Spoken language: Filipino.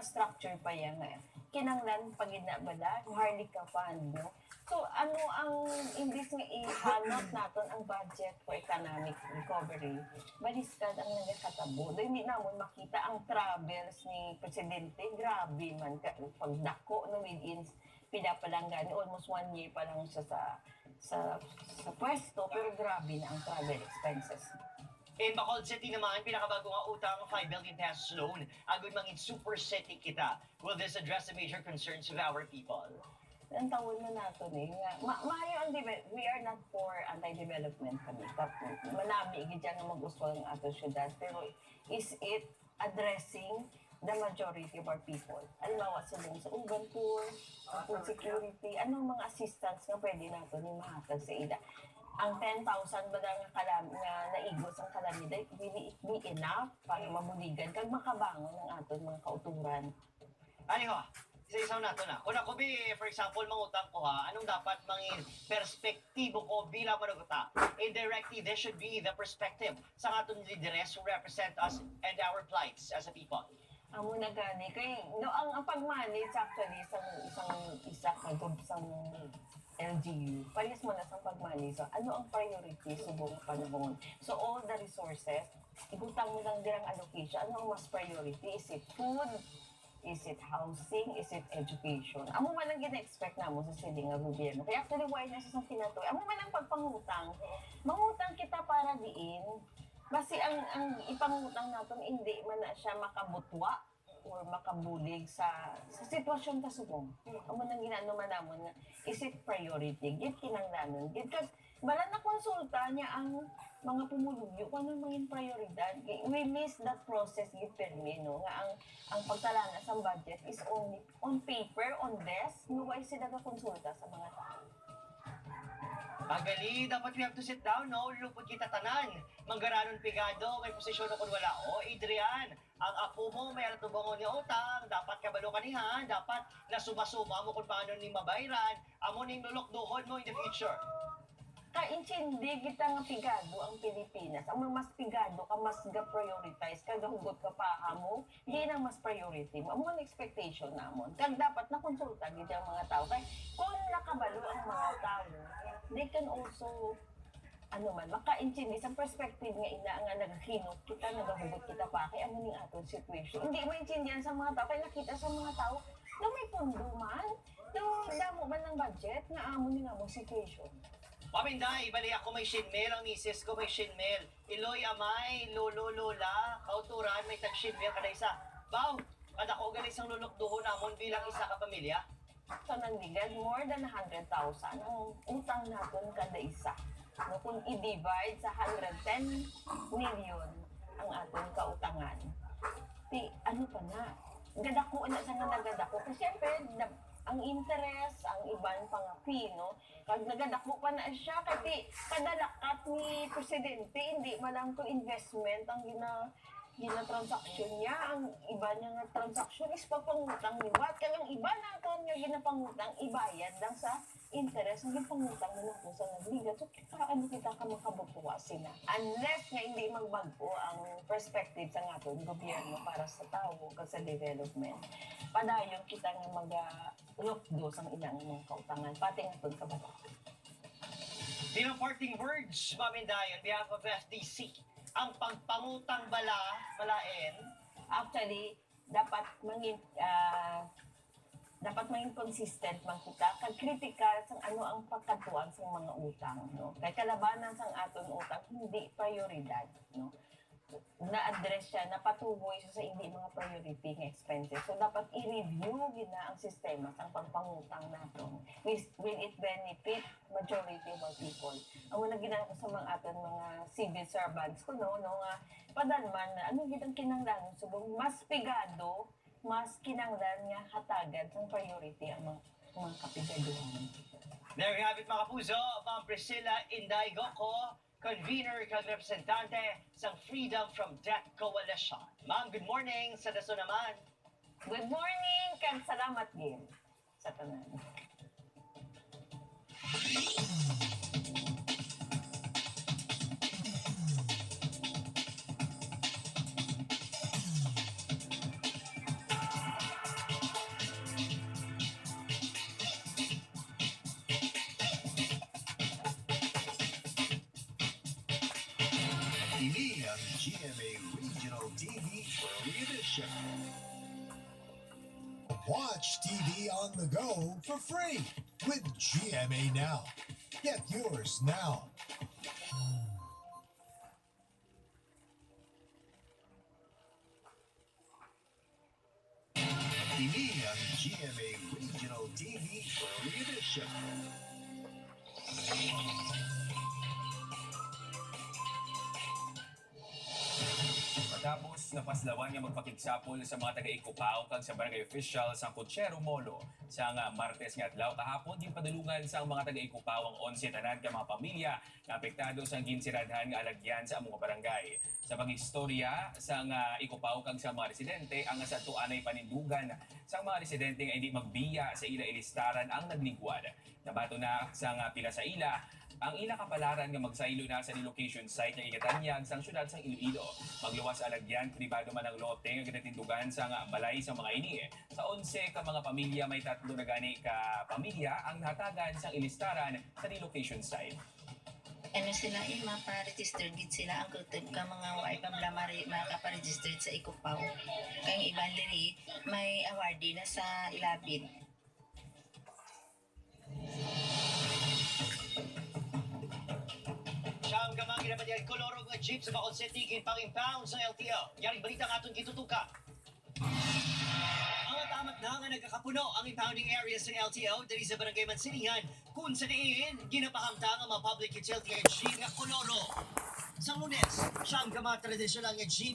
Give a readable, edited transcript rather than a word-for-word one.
infrastructure pa yan kinanglan pagina bala hardly ka fund no. So ano ang imbis nga ihanot naton ang budget for economic recovery, baliskad ang nagkatabo. Hindi namon makita ang travels ni Presidente, grabe man pagdako no within pinapalanggan almost 1 year pa lang siya sa pwesto, pero grabe na ang travel expenses. In Bacolod City naman, pinakabago nga utang 5 billion pesos loan. Agad mangin super city kita. Will this address the major concerns of our people? Ang tawon na nato nga, maayo ang we are not for anti-development kami. Manami, igidyan nga mag-gusto ng ato syudad. Pero is it addressing the majority of our people? Alimbawa sa urban poor, food security, anong mga assistance nga pwede nato ni mahatag sa ila? Ang 10,000 ba nga naigos ang kalamidad, will it be enough para mabuligan kag makabangon ang aton mga kauturan? Ano ho? Isa-isaw nato na. Kung ako for example, mangutang ko anong dapat mangin perspektibo ko bilang manuguta? Indirectly, this should be the perspective sa aton leaders who represent us and our plights as a people. Amo na gani kay no ang pag-manage actually isang LGU. Parehas mo na sa pag-manage. So, ano ang priority sa buong panahon? So all the resources, ibutang mo lang dirang allocation. Ano ang mas priority? Is it food? Is it housing? Is it education? Amo man ang gina-expect namo sa siling nga gobyerno. Kaya actually why na sa pinatoy? Amo man ang pagpangutang. Mangutang kita para diin. Basi ang ipangutang natin hindi man na siya makabutwa or makabulig sa sitwasyon kasubong. Amo nang ginano man namon nga is it priority? Gid kinanglanon. Gid kag bala na konsulta niya ang mga pumulugyo kung ano maging prioridad. We miss that process gid permi no nga ang pagtalana sa budget is only on paper, on desk, no why sila konsulta sa mga tao. Magali, dapat we have to sit down, no? Lupod kita tanan. Manggaranon pigado, may posisyon kung wala. O, Adrian, ang apo mo may alatubang ni utang, dapat kabalo kanihan, dapat nasuma-suma mo kung paano ni mabayran, amo ning lulokduhon mo in the future. Kaintindi kita nga pigado ang Pilipinas. Ang mas pigado ka, mas ga-prioritize, kagahugot ka pa mo, hindi na mas priority mo. Amo ang expectation namon. Kag dapat na konsulta gid ang mga tao. Kay kung nakabalo ang mga tao, they can also makaintindi sa perspective nga nga naghinot kita, nagahugot kita pa kay amo ning atong situation. Hindi maintindihan sa mga tao, kay nakita sa mga tao na may pondo man, damo man ng budget nga amo ning among situation. Paminday, bali ako may shinmail, ang misis ko may shinmail. Iloy, amay, lolo, lola, kauturan, may tag-shinmail kada isa. Baw, kada ko galing isang lulukduho namon bilang isa ka pamilya. So nandigan, more than 100,000 ang utang natin kada isa. No, kung i-divide sa 110 million ang ating kautangan, ano pa na? Gadako na sa nga nagadako. Kasi syempre, ang interest, ang iban pang fee, no? Kag nagadako pa na siya, kasi kadalakat ni Presidente, hindi man lang to investment ang gina-transaction niya. Ang iba niya nga transaction is pagpangutang ni Bat. Kaya ang iba na ito nga ginapangutang, ibayad lang sa interest ang ginapangutang nila po sa nagligat. So, paano kita ka makabutuwa sila? Unless nga hindi magbago ang perspective sa ating gobyerno para sa tao o sa development. Padayon kita nga mag-lukdos ang ilang mga kautangan, pati nga ito kabata. Bilang parting words, Maminday, on behalf of FDC, ang pagpangutang balain. Actually, dapat maging consistent man kita kag critical sa ano ang pagkatuan sa mga utang, no? Kay kalabanan sang aton utang hindi prioridad, no? Na-address siya, napatuboy siya sa hindi mga priority ng expenses. So, dapat i-review gina ang sistema sa pagpangutang natin. Will it benefit majority of our people? Ang una ginagawa ko sa mga aton mga civil servants ko, no, nga padalman na ano gitang kinanglan subong mas pigado, mas kinanglan nga hatagan sa priority ang mga kapigaduhan. There you have it, mga kapuso, Ma'am Priscilla Inday Goco, convener kag representante sa Freedom from Debt Coalition. Ma'am, good morning sa daso naman. Good morning kag salamat din sa tanan. leadership. Watch TV on the go for free with GMA Now. Get yours now. Ini ang GMA Regional TV Early Edition. Matapos napaslawan nga magpakigsapol sa mga taga-Ikupaw kag sa barangay official sa Cochero Molo sa nga Martes nga adlaw kahapon din padulungan sa mga taga-Ikupaw ang 11 tanan ka mga pamilya na apektado sa ginsiradhan nga alagyan sa among barangay. Sa pagistorya sa nga Ikupaw kag sa mga residente ang sa tuanay panindugan sa mga residente nga hindi magbiya sa ila ilistaran ang nagligwad. Nabato na sa nga pila sa ila ang ila kapalaran nga magsailo na sa relocation site nga igatanyag sa syudad sang Iloilo. Magluwas alagyan, pribado man ang lote nga ginatindugan sa nga balay sa mga ini. Sa 11 ka mga pamilya may 3 na gani ka pamilya ang nahatagan sang ilistaran sa relocation site. Ano sila mapa-register gid sila ang kutub ka mga way pamlamari makaparegister sa Ikupaw. Kaya iban diri may awardee na sa ilabid. Siyang gamang ginapatiyan kolorong nga jeep sa Bacol City ginpang-impound sa LTO. Yaring balita nga itong gitutuka. Ang tamat na nga nagkakapuno ang impounding areas ng LTO diri sa Barangay Mansinihan kung sa diin ginapahamtang ang mga public utility nga jeep nga koloro. Sa Lunes, siyang gamang tradisyonal nga jeep